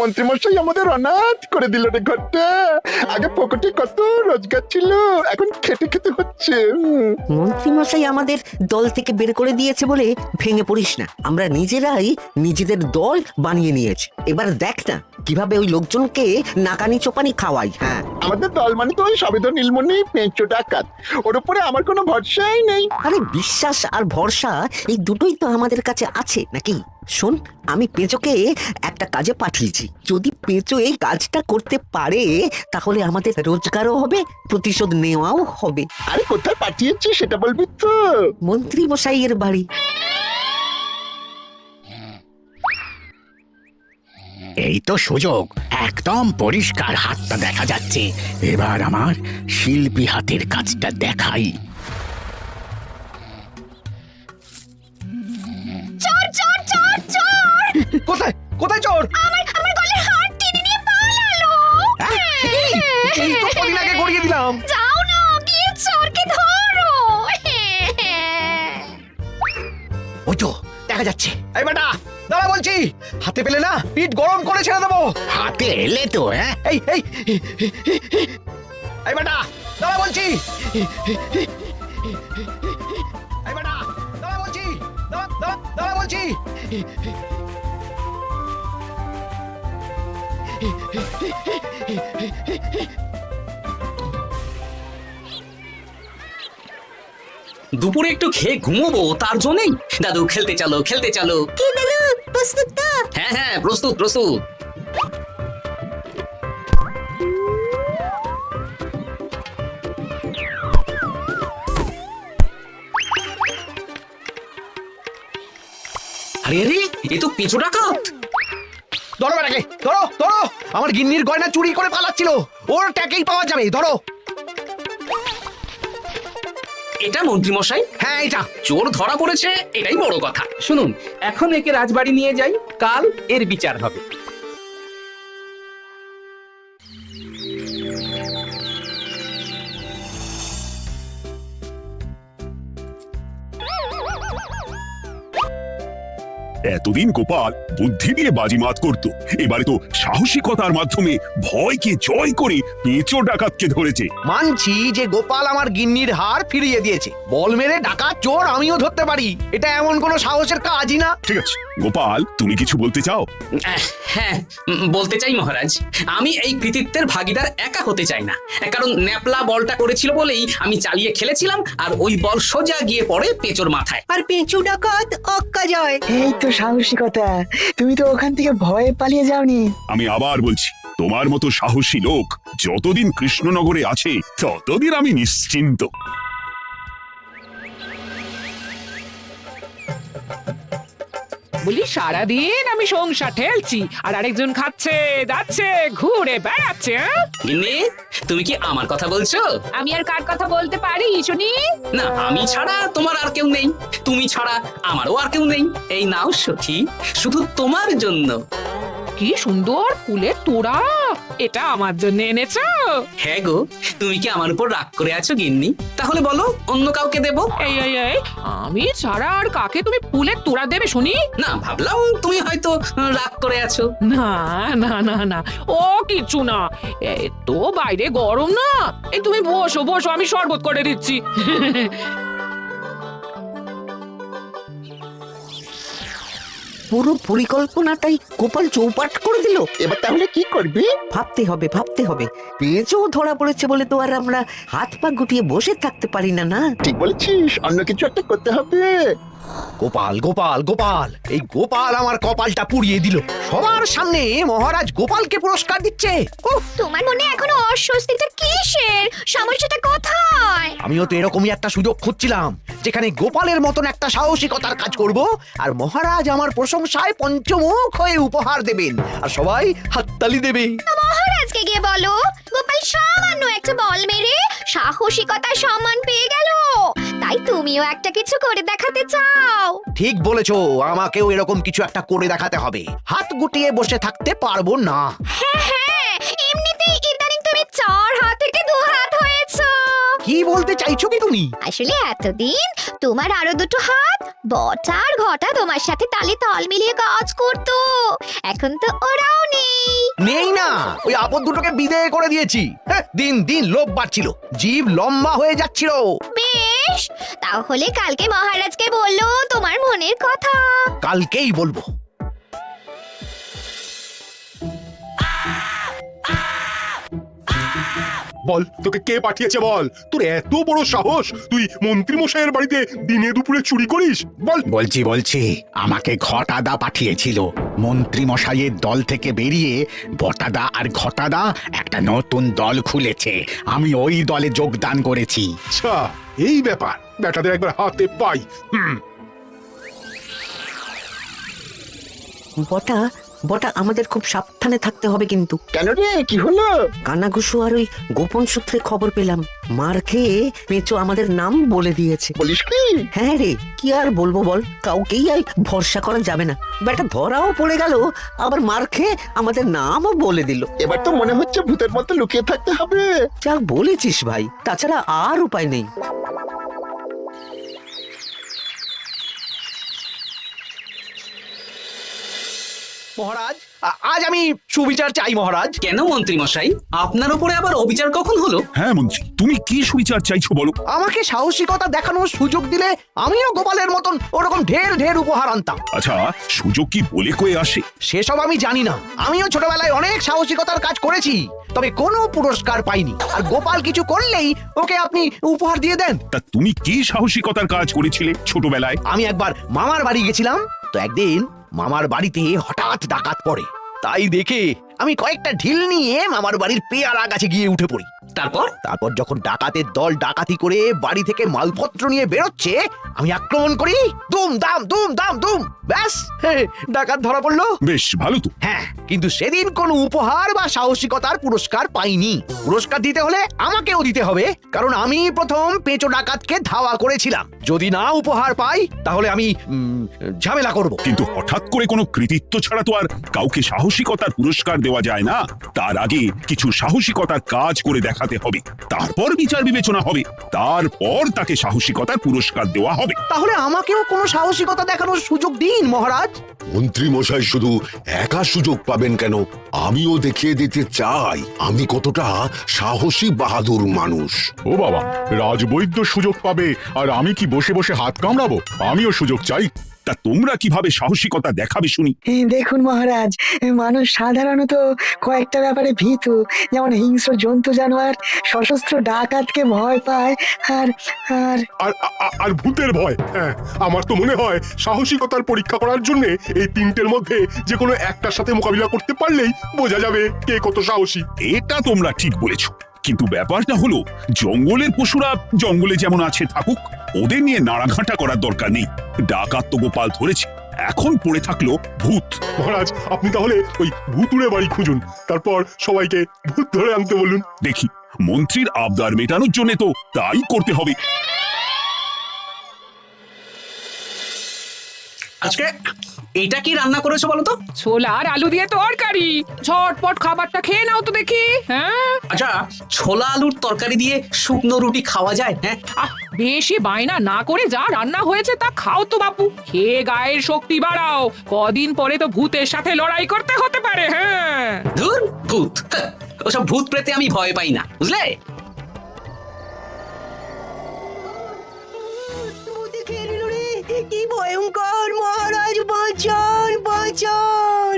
মন্ত্রীমশাই আমাদের অনাথ করে দিল রে ঘরটা। আগে পকেটে কত রোজগার ছিল, এখন খেটে খেতে হচ্ছে। মন্ত্রীমশাই আমাদের দল থেকে বের করে দিয়েছে বলে ভেঙে পড়িস না, আমরা নিজেরাই নিজেদের দল বানিয়ে নিয়েছি। এবার দেখ না কিভাবে ওই লোকজনকে নাকানি চোপানি খাওয়াই। হ্যাঁ, আমাদের দল মানে তো ওই সবেদন নীলমণি পেঁচো ডাকাত, ওর উপরে আমার কোনো ভরসাই নেই। আরে বিশ্বাস আর ভরসা এই দুটোই তো আমাদের কাছে আছে নাকি? শোন, আমি পেঁচোকে একটা কাজে পাঠিয়েছি। যদি পেঁচো এই কাজটা করতে পারে তাহলে আমাদের রোজগারও হবে, প্রতিশোধ নেওয়াও হবে। আরে কোথায় পাঠিয়েছি সেটা বলবি তো? মন্ত্রী মশাইয়ের বাড়ি। এই তো সুযোগ, একদম পরিষ্কার হাতটা দেখা যাচ্ছে। এবার আমার শিল্পী হাতের কাজটা দেখাই। চোর চোর চোর চোর! কোথায় কোথায় চোর? আমার গলার হার টেনে নিয়ে পালালো। এই তো কদিন আগে গড়িয়ে দিলাম। যাও না, গিয়ে চোরকে ধরো। ওই তো দেখা যাচ্ছে। এই বেটা দাঁড়া বলছি, হাতে পেলে না পিঠ গরম করে ছেড়ে দেবো। হাতে এলে তো এই এই এই বেটা দাঁড়া বলছি। এই বেটা দাঁড়া বলছি, দাঁড়া বলছি। দুপুরে একটু খেয়ে ঘুমোবো, তার জন্যই। দাদু খেলতে চলো, খেলতে চলো। কি দাদু, প্রস্তুত তো? হ্যাঁ হ্যাঁ, প্রস্তুত প্রস্তুত। আরে আরে, এ তো পেঁচো ডাকাত। ধরো বেটাকে, ধরো ধরো। আমার গিন্নির গয়না চুরি করে পালাচ্ছিল, ওর ট্যাকেই পাওয়া যাবে। ধরো। এটা মন্ত্রী মশাই? হ্যাঁ এটা। চোর ধরা পড়েছে, এটাই বড় কথা। শুনুন, এখন একে রাজবাড়ি নিয়ে যাই, কাল এর বিচার হবে। এতদিন গোপাল বুদ্ধি দিয়ে বাজিমাত করত, এবারে তো সাহসিকতার মাধ্যমে ভয়কে জয় করে পেঁচো ডাকাতকে ধরেছে। মানছি যে গোপাল আমার গিন্নির হার ফিরিয়ে দিয়েছে, বল মেরে ডাকাত চোর আমিও ধরতে পারি, এটা এমন কোনো সাহসের কাজই না। ঠিক আছে গোপাল, তুমি কিছু বলতে চাও? হ্যাঁ, বলতে চাই মহারাজ, আমি এই কৃতিত্বের ভাগিদার একা হতে চাই না। কারণ ন্যাপলা বলটা করেছিল বলেই আমি চালিয়ে খেলেছিলাম, আর ওই বল সোজা গিয়ে পড়ে পেঁচোর মাথায়। আর পেঁচু ডাকাত অক্কা জয়। এই তো সাহসিকতা, তুমি তো ওখান থেকে ভয়ে পালিয়ে যাওনি। আমি আবার বলছি, তোমার মতো সাহসী লোক যতদিন কৃষ্ণনগরে আছে ততদিন আমি নিশ্চিন্ত। বলি সারাদিন আমি সংসার ঠেলছি আর আরেকজন খাচ্ছে যাচ্ছে ঘুরে বেড়াচ্ছে। গিন্নি, তুমি কি আমার কথা বলছো? আমি আর কার কথা বলতে পারি শুনি? না, আমি ছাড়া তোমার আর কেউ নেই, তুমি ছাড়া আমারও আর কেউ নেই। এই নাও সখী, শুধু তোমার জন্য। কি সুন্দর ফুলের তোড়া, এটা আমার জন্য এনেছো? হ্যাঁ গো, তুমি কি আমার উপর রাগ করে আছো গিন্নি? তাহলে বলো, অন্য কাউকে দেবো। এই এই এই, আমি ছাড়া আর কাকে তুমি ফুলের তোড়া দেবে শুনি? না, ভাবলাম তুমি হয়তো রাগ করে আছো। না না না না, ও কিছু না। এই তো বাইরে গরম না, এই তুমি বসো বসো, আমি শরবত করে দিচ্ছি। পুরো পরিকল্পনাটাই গোপাল চৌপাট করে দিল। এবার তাহলে কি করবি? ভাবতে হবে, ভাবতে হবে। পেঁচো ধরা পড়েছে বলে তো আর আমরা হাত পা গুটিয়ে বসে থাকতে পারি না। না, ঠিক বলেছিস, অন্য কিছু একটা করতে হবে। গোপাল গোপাল গোপাল, এই গোপাল আমার কপালটা পুড়িয়ে দিল। সবার সামনে মহারাজ গোপালকে পুরস্কার দিচ্ছে। উফ, তোমার মনে এখনো অস্বস্তিটা কিসের? সমস্যাটা কোথায়? আমিও তো এরকমই একটা সুযোগ খুঁজছিলাম, যেখানে গোপালের মতন একটা সাহসিকতার কাজ করব, আর মহারাজ আমার প্রশংসায় পঞ্চমুখ হয়ে উপহার দেবেন, আর সবাই হাততালি দেবে। মহারাজকে গিয়ে বলো, গোপাল সামান্য একটা বল মেরে সাহসিকতার সম্মান পেয়ে গেল, তাই তুমিও একটা কিছু করে দেখাতে চাও। ঠিক বলেছো, আমাকেও এরকম কিছু একটা করে দেখাতে হবে, হাত গুটিয়ে বসে থাকতে পারবো না। হ্যাঁ হ্যাঁ, এমনিতেই ইদানিং তুমি 4 হাত থেকে 2 হাত হয়েছো। কি বলতে চাইছো কি তুমি? আসলে এতদিন তোমার আরো 2টো হাত বটা আর ঘটা তোমার সাথে তালে তাল মিলিয়ে কাজ করতো, এখন তো ওরাও নেই। নেই না, ওই আপদ দুটোকে বিদেয় করে দিয়েছি। হ্যাঁ, দিন দিন লোভ বাড়ছিল, জীব লম্বা হয়ে যাচ্ছিল। বেশ, তাহলে কালকে মহারাজকে বললো তোমার মনের কথা। কালকেই বলবো। বল, তোকে কে পাঠিয়েছে বল? তোর এত বড় সাহস, তুই মন্ত্রী মশাইয়ের বাড়িতে দিনে দুপুরে চুরি করিস? বল। বলছি আমাকে ঘটাদা পাঠিয়েছিল। মন্ত্রী মশাইয়ের দল থেকে বেরিয়ে বটাদা আর ঘটাদা একটা নতুন দল খুলেছে, আমি ওই দলে যোগদান করেছি। আচ্ছা, এই ব্যাপার। বেটাদের একবার হাতে পাই। বটা বটা আমাদের খুব সাবধানে থাকতে হবে কিন্তু। কেন রে, কি হলো? কানাঘুষো আর ওই গোপন সূত্রে খবর পেলাম, মার খেয়ে পেঁচো আমাদের নাম বলে দিয়েছে। বলিস কি? হ্যাঁ রে, কি আর বলবো বল, কাউকেই আর ভরসা করা যাবে না। বেটা ধরাও পড়ে গেল, আবার মার খেয়ে আমাদের নামও বলে দিল। এবার তো মনে হচ্ছে ভূতের মতো লুকিয়ে থাকতে হবে। যা বলেছিস ভাই, তাছাড়া আর উপায় নেই। মহারাজ, আজ আমি সুবিচার চাই মহারাজ। কেন মন্ত্রী মশাই, আপনার উপরে আবার অবিচার কখন হলো? হ্যাঁ মন্ত্রী, তুমি কি সুবিচার চাইছো বলো? আমাকে সাহসিকতা দেখানোর সুযোগ দিলে আমিও গোপালের মতন ওরকম ঢের ঢের উপহার আনতাম। আচ্ছা, সুযোগ কি বলে কয়ে আসে? সেসব আমি জানি না, আমিও ছোটবেলায় অনেক সাহসিকতার কাজ করেছি, তবে কোনো পুরস্কার পাইনি। আর গোপাল কিছু করলেই ওকে আপনি উপহার দিয়ে দেন। তা তুমি কি সাহসিকতার কাজ করেছিলে ছোটবেলায়? আমি একবার মামার বাড়ি গেছিলাম, তো একদিন মামার বাড়িতে হঠাৎ ডাকাত পড়ে। তাই দেখে আমি কয়েকটা ঢিল নিয়ে মামার বাড়ির পেয়ারা গাছে গিয়ে উঠে পড়ি। তারপর যখন ডাকাতের দল ডাকাতি করে বাড়ি থেকে মালপত্র নিয়ে বেরোচ্ছে, আমি আক্রমণ করি, দুম দাম দুম দাম দুম, ব্যাস ডাকাত ধরা পড়লো। বেশ ভালো তো। হ্যাঁ, কিন্তু সেদিন কোনো উপহার বা সাহসিকতার পুরস্কার পাইনি। পুরস্কার দিতে হলে আমাকেও দিতে হবে, কারণ আমি প্রথম পেঁচো ডাকাতকে ধাওয়া করেছিলাম। যদি না উপহার পাই তাহলে আমি ঝামেলা করব। কিন্তু হঠাৎ করে কোনো কৃতিত্ব ছাড়া তো আর কাউকে সাহসিকতার পুরস্কার দেওয়া যায় না। তার আগে কিছু সাহসিকতার কাজ করে দেখাতে হবে, তারপর বিচার বিবেচনা হবে, তারপর তাকে সাহসিকতার পুরস্কার দেওয়া হবে। তাহলে আমাকেও কোনো সাহসিকতা দেখানোর সুযোগ দিন মহারাজ। মন্ত্রী মশাই শুধু একা সুযোগ পাবেন কেন, আমিও দেখিয়ে দিতে চাই আমি কতটা সাহসী বাহাদুর মানুষ। ও বাবা, রাজবৈদ্য সুযোগ পাবে আর আমি কি বসে বসে হাত কামড়াবো? আমিও সুযোগ চাই। তা তোমরা কিভাবে সাহসিকতা দেখাবে শুনি? দেখুন মহারাজ, মানুষ সাধারণত কয়েকটা ব্যাপারে ভীতু, যেমন হিংস্র জন্তু জানোয়ার, সশস্ত্র ডাকাতকে ভয় পায়, আর আর আর আর ভূতের ভয়। হ্যাঁ, আমার তো মনে হয় সাহসিকতার পরীক্ষা করার জন্য এই তিনটের মধ্যে যে কোনো একটার সাথে মোকাবিলা করতে পারলেই বোঝা যাবে কে কত সাহসী। এটা তোমরা ঠিক বলেছো, কিন্তু ব্যাপারটা হলো জঙ্গলের পশুরা জঙ্গলে যেমন আছে থাকুক, ওদের নিয়ে নাড়াঘাটা করার দরকার নেই। ডাকাত তো গোপাল ধরেছে, এখন পড়ে থাকলো ভূত। মহারাজ, আপনি তাহলে ওই ভূতুড়ে বাড়ি খুঁজুন, তারপর সবাইকে ভূত ধরে আনতে বলুন। দেখি, মন্ত্রীর আবদার মেটানোর জন্য তো তাই করতে হবে। আজকে এটা কি রান্না করেছো বলো তো? ছোলা আর আলু দিয়ে তরকারি, ঝটপট খাবারটা খেয়ে নাও তো দেখি। হ্যাঁ, আচ্ছা, ছোলা আলুর তরকারি দিয়ে শুকনো রুটি খাওয়া যায়? হ্যাঁ, বেশি বায়না না করে যা রান্না হয়েছে তা খাও তো বাপু, খেয়ে গায়ের শক্তি বাড়াও, কদিন পরে তো ভূতের সাথে লড়াই করতে হতে পারে। হ্যাঁ, ধুর ভূত, ওসব ভূত প্রেতে আমি ভয় পাই না, বুঝলে? কি ভয়ঙ্কর! মহারাজ বাঁচান, বাঁচান!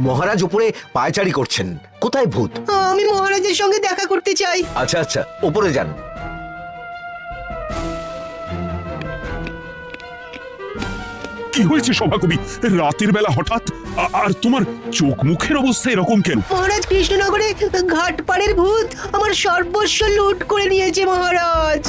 মহারাজ উপরে পায়চারি করছেন, কোথায় ভূত? আমি মহারাজের সঙ্গে দেখা করতে চাই। আচ্ছা আচ্ছা, উপরে যান। কি হয়েছে সভাকবি, রাতের বেলা হঠাৎ? আর তোমার চোখ মুখের অবস্থা এরকম কেন? মহারাজ, কৃষ্ণনগরে ঘাটপাড়ের ভূত আমার সর্বস্ব লুট করে নিয়েছে মহারাজ।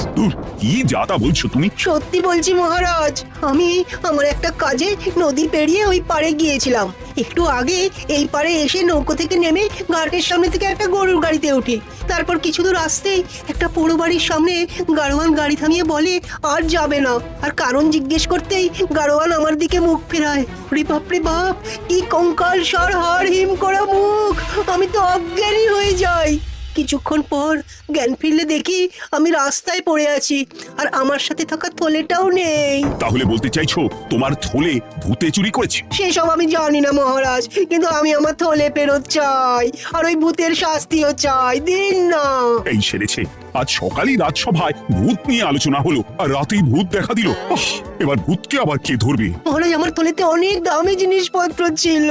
কি যাতা বলছো তুমি? সত্যি বলছি মহারাজ, আমি আমার একটা কাজে নদী পেরিয়ে ওই পাড়ে গিয়েছিলাম। একটু আগে এই পাড়ে এসে নৌকো থেকে নেমে ঘাটের সামনে থেকে একটা গরুর গাড়িতে উঠি। তারপর কিছু দূর আসতেই একটা পোড়ো বাড়ির সামনে গাড়োয়ান গাড়ি থামিয়ে বলে আর যাবে না। আর কারণ জিজ্ঞেস করতেই গাড়োয়ান আমার দিকে মুখ ফেরায়। রে বাপ রে বাপ, কি কঙ্কাল সার হাড় হিম করা মুখ! আমি তো অজ্ঞানী হয়ে যাই। কিছুক্ষণ পর জ্ঞান ফিরলে দেখি আমি রাস্তায় পড়ে আছি, আর আমার সাথে থাকা থলেটাও নেই। তাহলে বলতে চাইছো তোমার থলে ভূতে চুরি করেছে? সেসব আমি জানি না মহারাজ, কিন্তু আমি আমার থলে ফেরত চাই, আর ওই ভূতের শাস্তিও চাই, দিন না। এই সেরেছে, আজ সকালেই রাজসভায় ভূত নিয়ে আলোচনা হলো আর রাতেই ভূত দেখা দিল। এবার ভূতকে আবার কে ধরবে? মহারাজ, আমার থলেতে অনেক দামি জিনিসপত্র ছিল।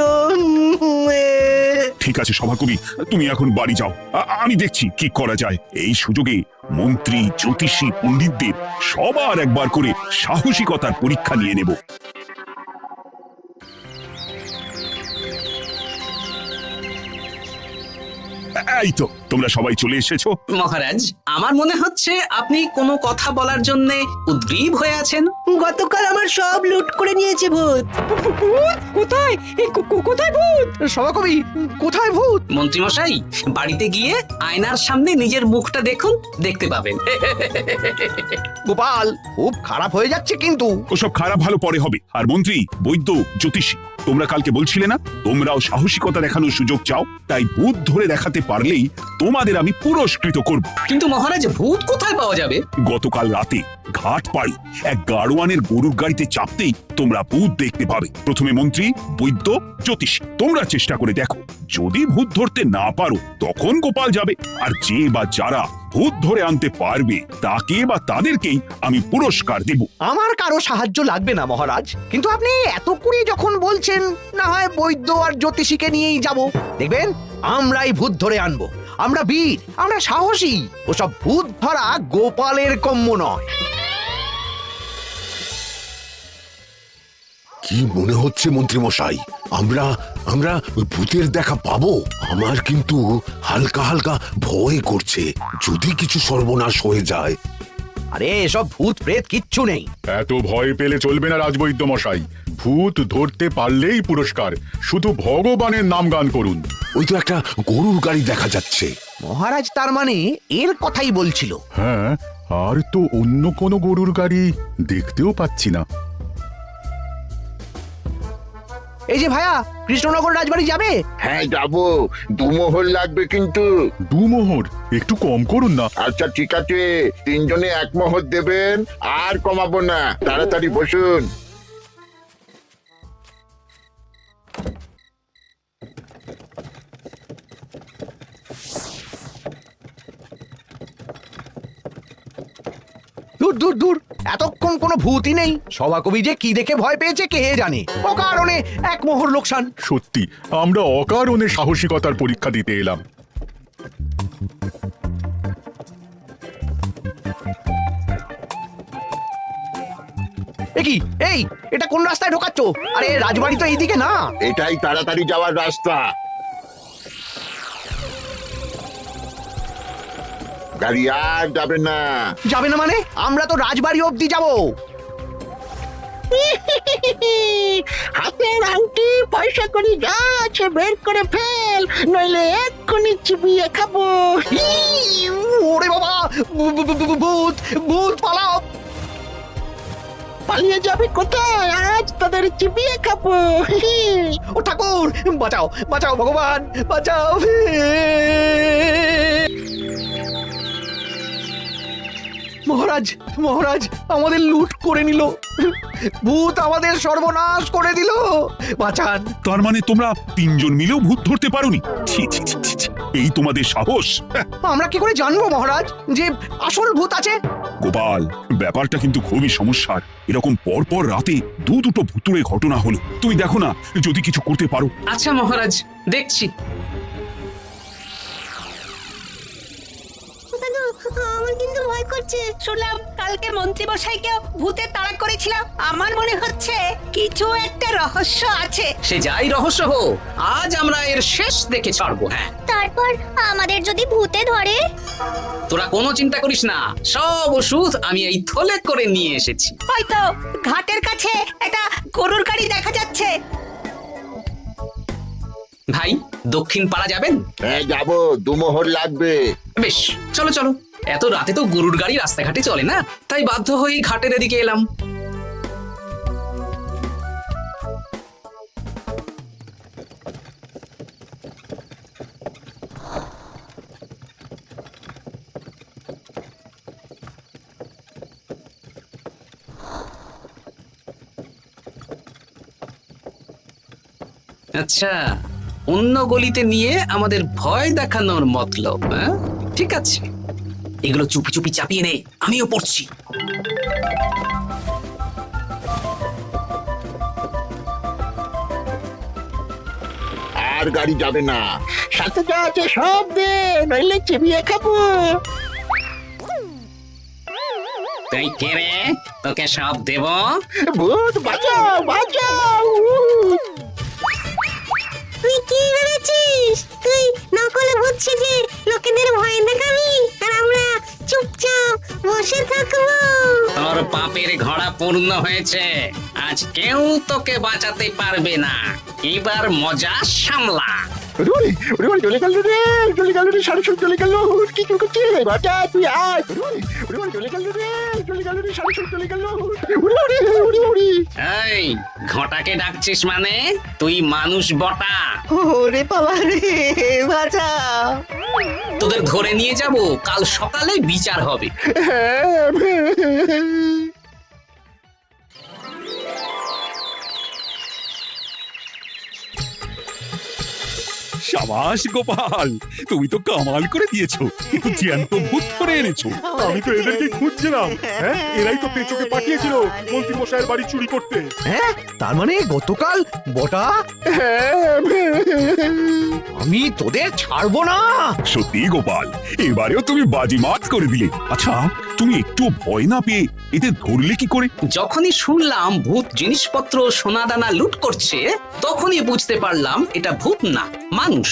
ঠিক আছে সভাকবি, তুমি এখন বাড়ি যাও, আমি দেখছি কি করা যায়। এই সুযোগে মন্ত্রী, জ্যোতিষী, পণ্ডিতদের সবার একবার করে সাহসিকতার পরীক্ষা নিয়ে নেব। এই তো তোমরা সবাই চলে এসেছো। মহারাজ, আমার মনে হচ্ছে আপনি কোনো কথা বলার জন্য উদ্গ্রীব হয়ে আছেন। গতকাল আমার সব লুট করে নিয়েছে ভূত। কোথায় কোথায় ভূত? সভাকবি, কোথায় ভূত? মন্ত্রীমশাই, বাড়িতে গিয়ে আয়নার সামনে নিজের মুখটা দেখুন, দেখতে পাবেন। গোপাল, খুব খারাপ হয়ে যাচ্ছে কিন্তু। ওসব খারাপ ভালো পরে হবে। আর মন্ত্রী, বৈদ্য, জ্যোতিষী, তোমরা কালকে বলছিলে না তোমরাও সাহসিকতা দেখানোর সুযোগ চাও? তাই ভূত ধরে দেখাতে পারলেই তোমাদের আমি পুরস্কৃত করব। কিন্তু মহারাজ, ভূত কোথায় পাওয়া যাবে? গতকাল রাতে ঘাট পাড়ি এক গাড়োয়ানের গরুর গাড়িতে চাপতেই তোমরা ভূত দেখতে পাবে। প্রথমে মন্ত্রী, বৈদ্য, জ্যোতিষী, তোমরা চেষ্টা করে দেখো। যদি ভূত ধরতে না পারো তখন গোপাল যাবে, আর যে বা যারা ভূত ধরে আনতে পারবে তাকে বা তাদেরকেই আমি পুরস্কার দেব। আমার কারো সাহায্য লাগবে না মহারাজ, কিন্তু আপনি এত করে যখন বলছেন, না হয় বৈদ্য আর জ্যোতিষীকে নিয়েই যাব। দেখবেন, আমরাই ভূত ধরে আনবো। আমরা বীর, আমরা সাহসী। ওসব ভূত ধরা গোপালের কম্য নয়। কি মনে হচ্ছে মন্ত্রী মশাই, আমরা আমরা ওই ভূতের দেখা পাবো? আমার কিন্তু হালকা হালকা ভয় করছে, যদি কিছু সর্বনাশ হয়ে যায়। আরে এসব ভূত প্রেত কিচ্ছু নেই। এত ভয় পেলে চলবে না রাজবৈদ্য মশাই। ভূত ধরতে পারলেই পুরস্কার, শুধু ভগবানের নাম গান করুন। ওই তো একটা গরুর গাড়ি দেখা যাচ্ছে। মহারাজ তার মানে এর কথাই বলছিল। হ্যাঁ, আর তো অন্য কোনো গরুর গাড়ি দেখতেও পাচ্ছি না। এই যে ভাইয়া, কৃষ্ণনগর রাজবাড়ি যাবে? হ্যাঁ যাবো, 2 মোহর লাগবে কিন্তু। 2 মোহর একটু কম করুন না। আচ্ছা ঠিক আছে, 3 জনে 1 মোহর দেবেন, আর কমাবো না। তাড়াতাড়ি বসুন। দূর দূর দূর, এতক্ষণ কোনো ভূতই নেই। সভাকবি যে কি দেখে ভয় পেয়েছে কে জানে। অকারণে 1 মোহর লোকসান। সত্যি আমরা অকারণে সাহসিকতার পরীক্ষা দিতে এলাম। কি এই, এটা কোন রাস্তায় ঢোকাচ্ছ? আরে রাজবাড়ি তো এইদিকে না। এটাই তাড়াতাড়ি যাওয়ার রাস্তা। গাড়ি আর যাবে না। যাবে না মানে? আমরা তো রাজবাড়ি অবধি যাবো। হাতের আংটি, পয়সা করি যা আছে বের করে ফেল, নইলে এক্ষুনি চিবিয়ে খাবো। ওরে বাবা, ভূত ভূত, পালাও। পালিয়ে যাবে কোথায়? আজ তাদের চিবিয়ে খাবো। ও ঠাকুর, বাঁচাও বাঁচাও, ভগবান বাঁচাও। মহারাজ মহারাজ, আমাদের লুট করে নিল। ভূত আমাদের সর্বনাশ করে দিল। বাঁচান। তার মানে তোমরা 3 জন মিলেও ভূত ধরতে পারোনি? ছি ছি ছি ছি ছি, এই তোমাদের সাহস! আমরা কি করে জানবো মহারাজ যে আসল ভূত আছে? গোপাল, ব্যাপারটা কিন্তু খুবই সমস্যার। এরকম পরপর রাতে দুটো ভুতুড়ে ঘটনা হলো। তুমি দেখো না যদি কিছু করতে পারো। আচ্ছা মহারাজ, দেখছি। আমার কিন্তু ভয় করছে। শুনলাম কালকে মন্ত্রী মশাইকেও ভূতে তাড়া করেছিলাম। আমার মনে হচ্ছে কিছু একটা রহস্য আছে। সে যাই রহস্য হোক, আজ আমরা এর শেষ দেখে ছাড়বো। হ্যাঁ, তারপর আমাদের যদি ভূতে ধরে? তোরা কোনো চিন্তা করিস না, সব ওষুধ আমি এই থলে করে নিয়ে এসেছি। হয়তো ঘাটের কাছে একটা গরুর গাড়ি দেখা যাচ্ছে। ভাই, দক্ষিণ পাড়া যাবেন? হ্যাঁ যাবো, 2 মোহর লাগবে। বেশ, চলো চলো। এত রাতে তো গরুর গাড়ি রাস্তাঘাটে চলে না, তাই বাধ্য হয়ে ঘাটের এদিকে এলাম। আচ্ছা, অন্য গলিতে নিয়ে আমাদের ভয় দেখানোর মতলব, হ্যাঁ? ঠিক আছে, এগুলো চুপি চুপি চাপিয়ে নে, আমিও পড়ছি। আর গাড়ি যাবে না, সাথে যা আছে সব দে, নইলে চিবিয়ে খাবো। তুই কে রে? তোকে সব দেব? ভূত বাঁচাও, বাঁচাও। তুই কি ভেবেছিস? তুই নকলে ভূত সেজে লোকেদের ভয় দেখাবি আর আমরা চুপচাপ বসে থাকবো? তোর পাপের ঘোড়া পূর্ণ হয়েছে, আজ কেউ তোকে বাঁচাতে পারবে না। এবার মজা সামলা। চলে গেল রে, চলে গেল রে, সাড়ে চলে গেল। কি করছে বাচ্চা? তুই আয়। চলে গেল রে, চলে গেল রে, সাড়ে চলে গেল। এই ঘটাকে ডাকছিস মানে? তুই মানুষ বটা। ওরে বাবা রে, বাঁচা! তোদের ধরে নিয়ে যাব, কাল সকালে বিচার হবে। সাবাস গোপাল, তুমি তো কামাল করে দিয়েছো, কিন্তু জ্যান্ত ভূত ধরে এনেছো। আমি তো এদেরকে খুঁজছিলাম। হ্যাঁ, এরাই তো পেঁচোকে পাঠিয়েছিল মন্ত্রী মশাইয়ের বাড়ি চুরি করতে। হ্যাঁ, তার মানে গতকাল বটা? আমি তোদের ছাড়বো না। সত্যি গোপাল, এবারেও তুমি বাজিমাত করে দিলে। আচ্ছা, তুমি একটু ভয় না পেয়ে এদের ধরলে কি করে? যখনই শুনলাম ভূত জিনিসপত্র সোনাদানা লুট করছে, তখনই বুঝতে পারলাম এটা ভূত না, মানুষ।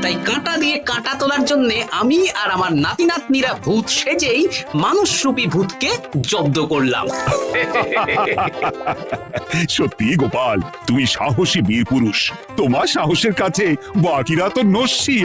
তাই কাঁটা দিয়ে কাঁটা তোলার জন্য আমি আর আমার নাতি নাতনিরা ভূত সেজেই মানুষরূপী ভূতকে জব্দ করলাম। সত্যি গোপাল, তুমি সাহসী বীর পুরুষ। তোমার সাহসের কাছে বাকিরা তো নস্যি।